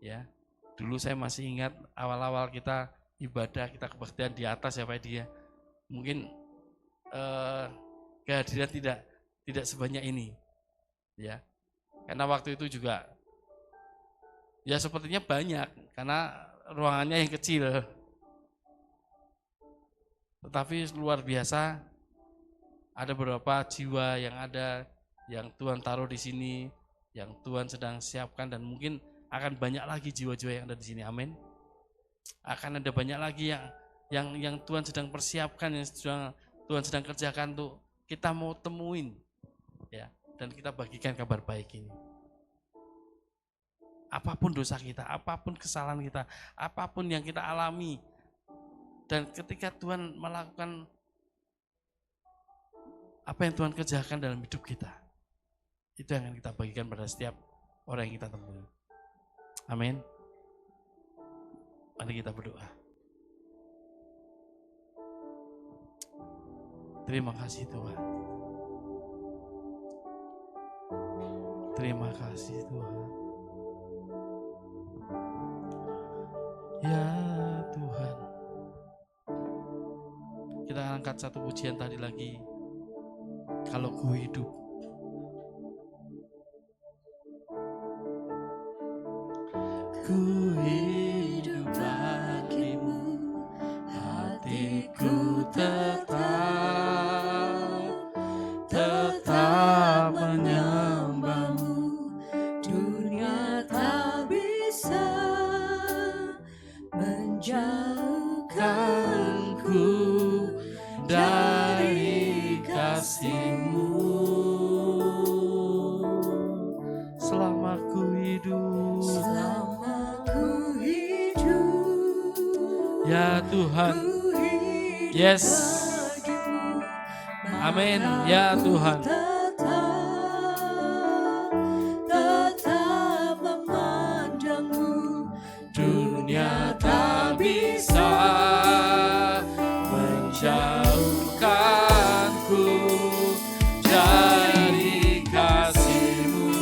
ya. Dulu saya masih ingat awal-awal kita ibadah, kita kebaktian di atas ya Pak Edi ya. Mungkin kehadiran tidak sebanyak ini, ya. Karena waktu itu juga ya sepertinya banyak karena ruangannya yang kecil. Tetapi luar biasa, ada beberapa jiwa yang Tuhan taruh di sini, yang Tuhan sedang siapkan, dan mungkin akan banyak lagi jiwa-jiwa yang ada di sini. Amin. Akan ada banyak lagi yang Tuhan sedang persiapkan, yang Tuhan sedang kerjakan untuk kita mau temuin, ya, dan kita bagikan kabar baik ini. Apapun dosa kita, apapun kesalahan kita, apapun yang kita alami, dan ketika Tuhan melakukan apa yang Tuhan kerjakan dalam hidup kita, itu yang akan kita bagikan pada setiap orang yang kita temui. Amin. Mari kita berdoa. Terima kasih Tuhan. Terima kasih Tuhan. Ya Tuhan. Kita angkat satu pujian tadi lagi. kalau ku hidup. Ku hidup bagimu, hatiku tetap menyembahmu. Dunia tak bisa menjauhkanku Dari kasih-Mu, selama ku hidup, selama ku hidup. ya Tuhan. Ku hidup Yes. bagimu, Amin, ya Tuhan. Tetap memandangmu. Dunia tak bisa menjauhkanku dari kasih-Mu.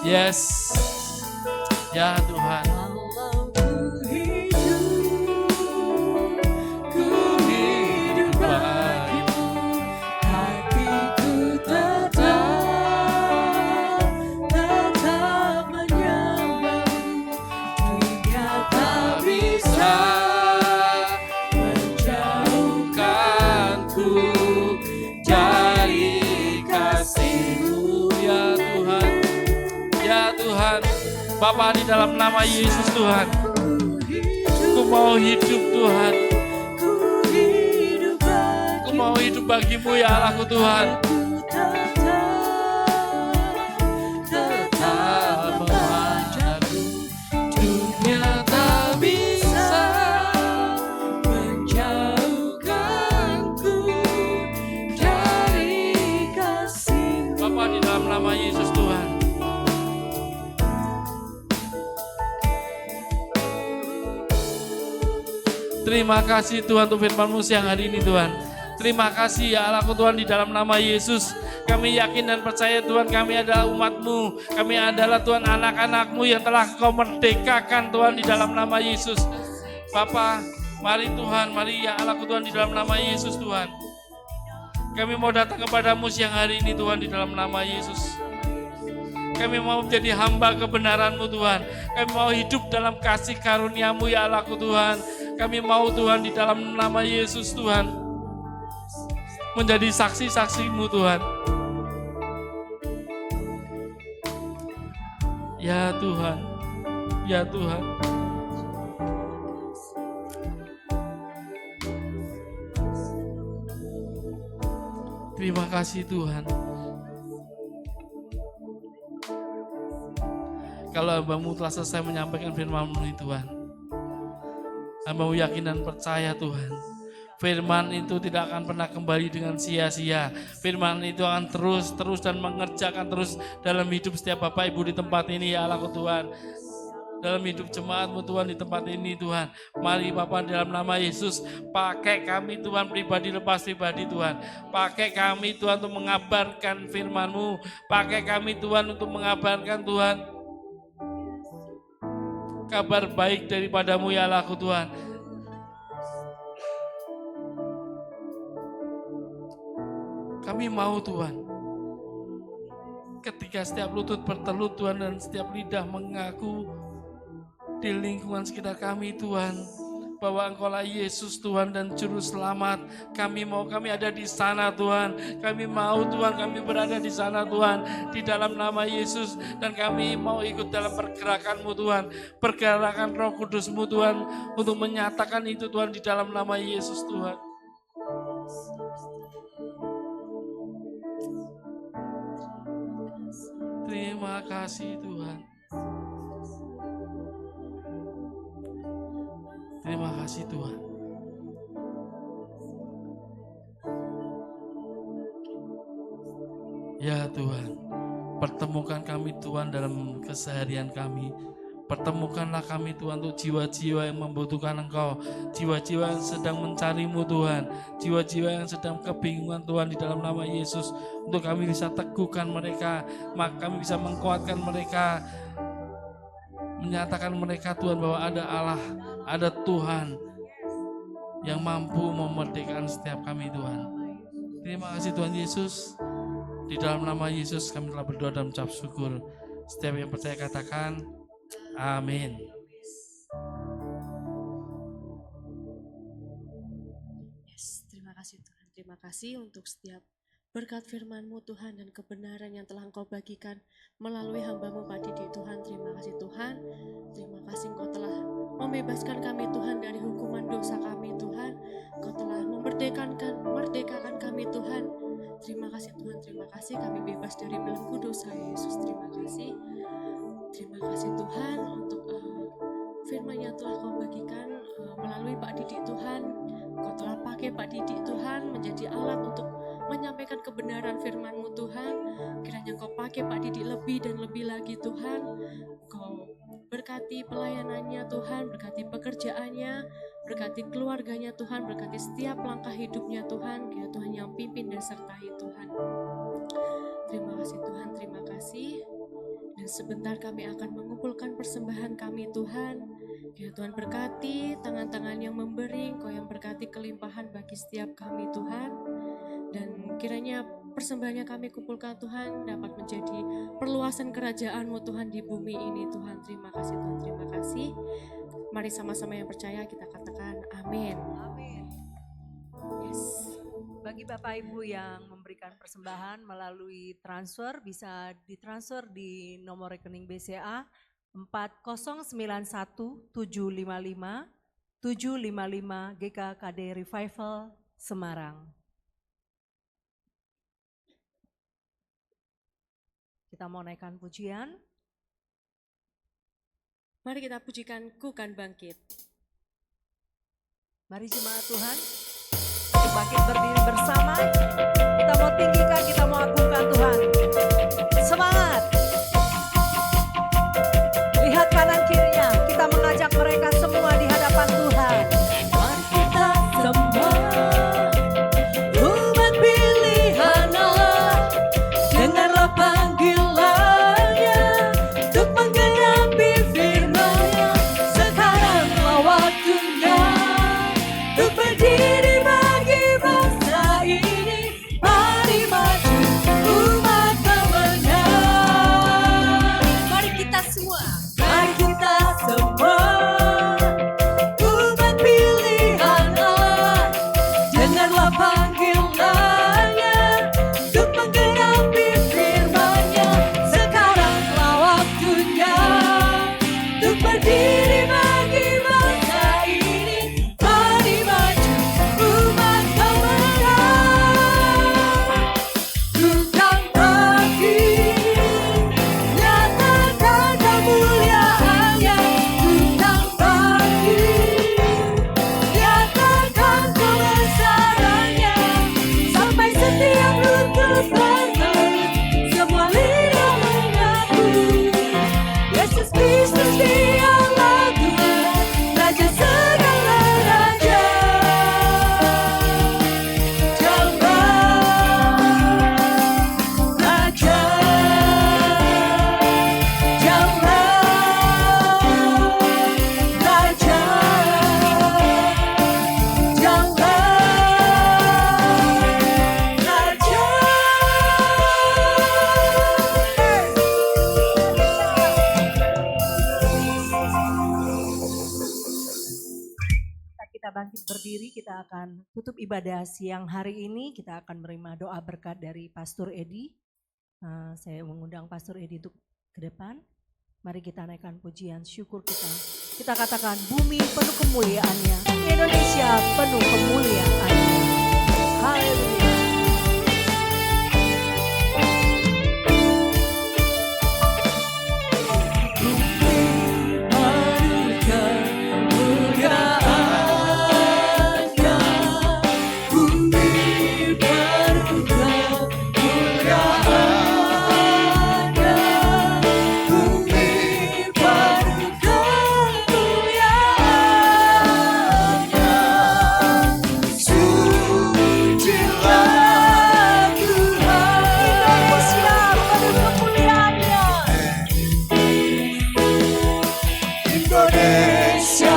Yes, ya Tuhan. Walau ku hidup bagimu, hatiku tetap menyembahmu. Dunia tak bisa menjauhkanku dari kasih-Mu, ya Tuhan. Ya Tuhan, Bapa, di dalam nama Yesus Tuhan, ku mau hidup Tuhan. Ku mau hidup bagimu ya Allahku Tuhan. Tetap memandangmu. Dunia tak bisa menjauhkanku dari kasih-Mu. Bapa, di dalam nama Yesus Tuhan, terima kasih Tuhan untuk firman-Mu siang hari ini Tuhan. Terima kasih ya Allahku Tuhan, di dalam nama Yesus. Kami yakin dan percaya Tuhan, kami adalah umat-Mu. Kami adalah Tuhan anak-anak-Mu yang telah Kau merdekakan Tuhan di dalam nama Yesus. Bapa, mari Tuhan, mari ya Allahku Tuhan, di dalam nama Yesus Tuhan. Kami mau datang kepada-Mu siang hari ini Tuhan, di dalam nama Yesus. Kami mau menjadi hamba kebenaran-Mu Tuhan. Kami mau hidup dalam kasih karunia-Mu ya Allahku Tuhan. Kami mau Tuhan, di dalam nama Yesus Tuhan, menjadi saksi-saksi-Mu Tuhan. Ya Tuhan, ya Tuhan. Terima kasih Tuhan. Kalau hamba-Mu telah selesai menyampaikan firman-Mu ini Tuhan, hamba-Mu yakin dan percaya Tuhan, firman itu tidak akan pernah kembali dengan sia-sia. Firman itu akan terus dan mengerjakan terus dalam hidup setiap Bapak Ibu di tempat ini ya Allahku Tuhan. Dalam hidup jemaat-Mu Tuhan di tempat ini Tuhan. Mari Bapak, dalam nama Yesus, pakai kami Tuhan pribadi lepas pribadi Tuhan. Pakai kami Tuhan untuk mengabarkan firman-Mu. Pakai kami Tuhan untuk mengabarkan Tuhan kabar baik daripada-Mu ya Allahku Tuhan. Kami mau Tuhan, ketika setiap lutut bertelut Tuhan dan setiap lidah mengaku di lingkungan sekitar kami Tuhan, bahwa Engkaulah Yesus Tuhan dan Juru Selamat. Kami mau, kami ada di sana Tuhan. Kami mau Tuhan, kami berada di sana Tuhan, di dalam nama Yesus. Dan kami mau ikut dalam pergerakan-Mu Tuhan, pergerakan Roh Kudus-Mu Tuhan, untuk menyatakan itu Tuhan di dalam nama Yesus Tuhan. Terima kasih Tuhan. Terima kasih Tuhan. Ya Tuhan, pertemukan kami Tuhan dalam keseharian kami. Pertemukanlah kami Tuhan untuk jiwa-jiwa yang membutuhkan Engkau, jiwa-jiwa yang sedang mencari-Mu Tuhan, jiwa-jiwa yang sedang kebingungan Tuhan, di dalam nama Yesus. Untuk kami bisa teguhkan mereka, maka kami bisa menguatkan mereka, menyatakan mereka Tuhan bahwa ada Allah, ada Tuhan yang mampu memerdekakan setiap kami Tuhan. Terima kasih Tuhan Yesus. Di dalam nama Yesus kami telah berdoa dan mengucap syukur. Setiap yang percaya katakan amin. Yes, terima kasih Tuhan. Terima kasih untuk setiap berkat firman-Mu Tuhan dan kebenaran yang telah Engkau bagikan melalui hamba-Mu Pak Didi Tuhan. Terima kasih Tuhan. Terima kasih Engkau telah membebaskan kami Tuhan dari hukuman dosa kami Tuhan. Engkau telah memerdekakan kami Tuhan. Terima kasih Tuhan, terima kasih kami bebas dari belenggu dosa Yesus. Terima kasih. Terima kasih Tuhan untuk firman yang telah Kau bagikan melalui Pak Didi Tuhan. Kau telah pakai Pak Didi Tuhan menjadi alat untuk menyampaikan kebenaran firman-Mu Tuhan. Kiranya Kau pakai Pak Didi lebih dan lebih lagi Tuhan. Kau berkati pelayanannya Tuhan, berkati pekerjaannya, berkati keluarganya Tuhan, berkati setiap langkah hidupnya Tuhan. Kiranya Tuhan yang pimpin dan sertai Tuhan. Terima kasih Tuhan, terima kasih. Dan sebentar kami akan mengumpulkan persembahan kami Tuhan. Kiranya Tuhan berkati tangan-tangan yang memberi, Engkau yang berkati kelimpahan bagi setiap kami Tuhan. Dan kiranya persembahan yang kami kumpulkan Tuhan dapat menjadi perluasan kerajaan-Mu Tuhan di bumi ini Tuhan. Terima kasih Tuhan, terima kasih. Mari sama-sama yang percaya kita katakan amin. Amin. Yes. Bagi Bapak Ibu yang memberikan persembahan melalui transfer, bisa ditransfer di nomor rekening BCA 4091755 GKKD Revival Semarang. Kita mau naikkan pujian. Mari kita pujikan Ku Kan Bangkit. Mari jemaat Tuhan, bangkit berdiri bersama. Kita mau tinggikan, kita mau agungkan Tuhan. Semangat. Lihat kanan kirinya, kita mengajak mereka semua di hadapan Tuhan. Mari kita semua umat pilihan Allah, dengarlah panggilannya untuk menggenapi firman-Nya. Sekaranglah waktunya untuk berdiri bagi bangsa ini. Mari maju umat kemenangan. Mari kita semua. Mari kita semua umat pilihan Allah, dengarlah panggilannya untuk menggenapi firman-Nya. Sekaranglah waktunya untuk berdiri bagi bangsa ini. Mari maju umat kemenangan. Bukan bangkit, nyatakan kemuliaan-Nya. Bukan bangkit, nyatakan kebesaran-Nya. Sampai setiap lutut bertelut, semua lidah mengaku Yesus Kristus Dialah Tuhan, Raja segala raja. Jauhlah raja, jauhlah raja, jauhlah raja. Kita bangkit berdiri, kita akan tutup ibadah siang hari ini. Kita akan menerima doa berkat dari Pastor Edi. Saya mengundang Pastor Edi untuk ke depan. Mari kita naikkan pujian syukur kita. Kita katakan bumi penuh kemuliaan-Nya, Indonesia penuh kemuliaan-Nya. Haleluya. Indonesia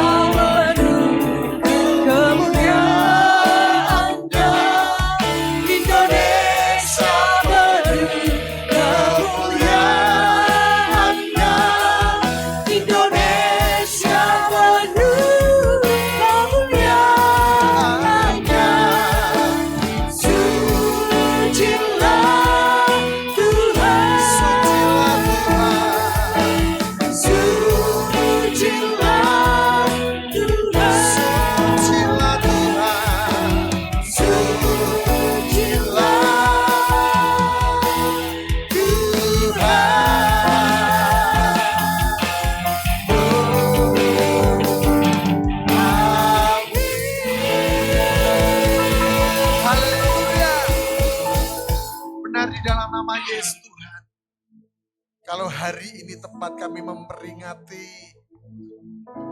ini tempat kami memperingati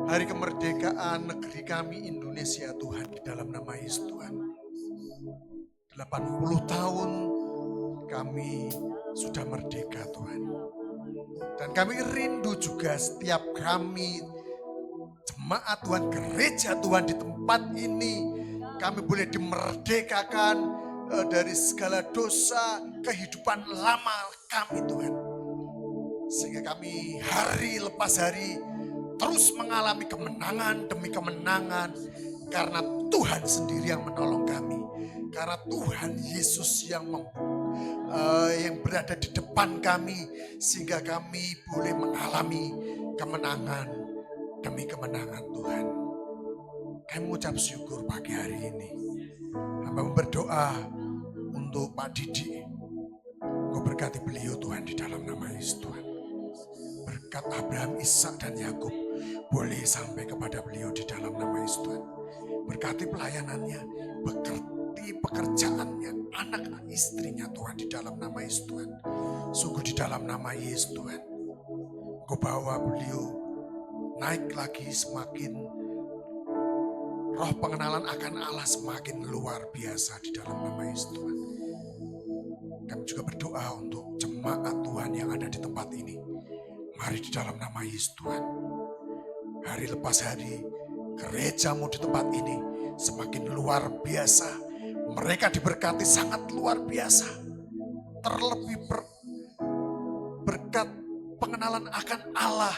hari kemerdekaan negeri kami Indonesia Tuhan, di dalam nama Yesus Tuhan. 80 tahun kami sudah merdeka Tuhan. Dan kami rindu juga setiap kami jemaat Tuhan, gereja Tuhan di tempat ini, kami boleh dimerdekakan dari segala dosa kehidupan lama kami Tuhan. Sehingga kami hari lepas hari terus mengalami kemenangan demi kemenangan. Karena Tuhan sendiri yang menolong kami. Karena Tuhan Yesus yang berada di depan kami. Sehingga kami boleh mengalami kemenangan demi kemenangan Tuhan. Kami mengucap syukur pagi hari ini. Hamba berdoa untuk Pak Didi. Engkau berkati beliau Tuhan di dalam nama Yesus Tuhan. Berkat Abraham, Ishak dan Yakub boleh sampai kepada beliau di dalam nama Yesus Tuhan. Berkati pelayanannya, berkati pekerjaannya, anak istrinya Tuhan di dalam nama Yesus Tuhan. Sungguh di dalam nama Yesus Tuhan. Engkau bawa beliau naik lagi semakin, roh pengenalan akan Allah semakin luar biasa di dalam nama Yesus Tuhan. Kami juga berdoa untuk jemaat Tuhan yang ada di tempat ini. Mari di dalam nama Yesus Tuhan. Hari lepas hari, gerejamu di tempat ini semakin luar biasa. Mereka diberkati sangat luar biasa. Terlebih berkat pengenalan akan Allah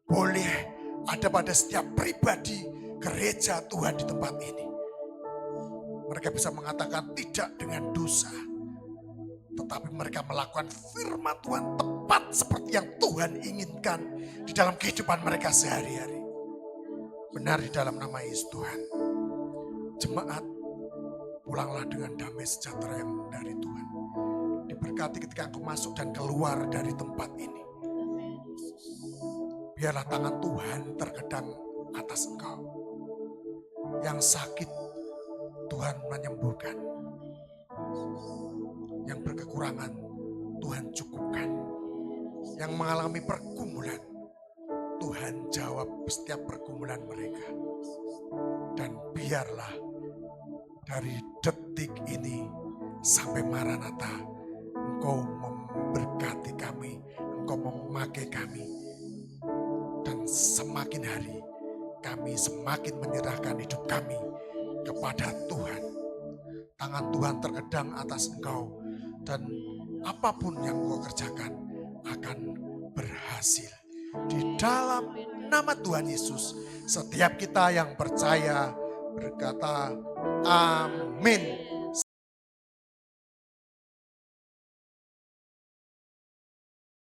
boleh ada pada setiap pribadi gereja Tuhan di tempat ini. Mereka bisa mengatakan tidak dengan dosa. Tetapi mereka melakukan firman Tuhan tepat seperti yang Tuhan inginkan di dalam kehidupan mereka sehari-hari. Benar di dalam nama Yesus Tuhan. Jemaat, pulanglah dengan damai sejahtera yang dari Tuhan. Diberkati ketika engkau masuk dan keluar dari tempat ini. Biarlah tangan Tuhan terkadang atas engkau. Yang sakit Tuhan menyembuhkan. Yang berkekurangan Tuhan cukupkan. Yang mengalami pergumulan Tuhan jawab setiap pergumulan mereka. Dan biarlah dari detik ini sampai Maranatha Engkau memberkati kami, Engkau memakai kami. Dan semakin hari kami semakin menyerahkan hidup kami kepada Tuhan. Tangan Tuhan terkadang atas engkau. Dan apapun yang engkau kerjakan akan berhasil. Di dalam nama Tuhan Yesus, setiap kita yang percaya berkata amin.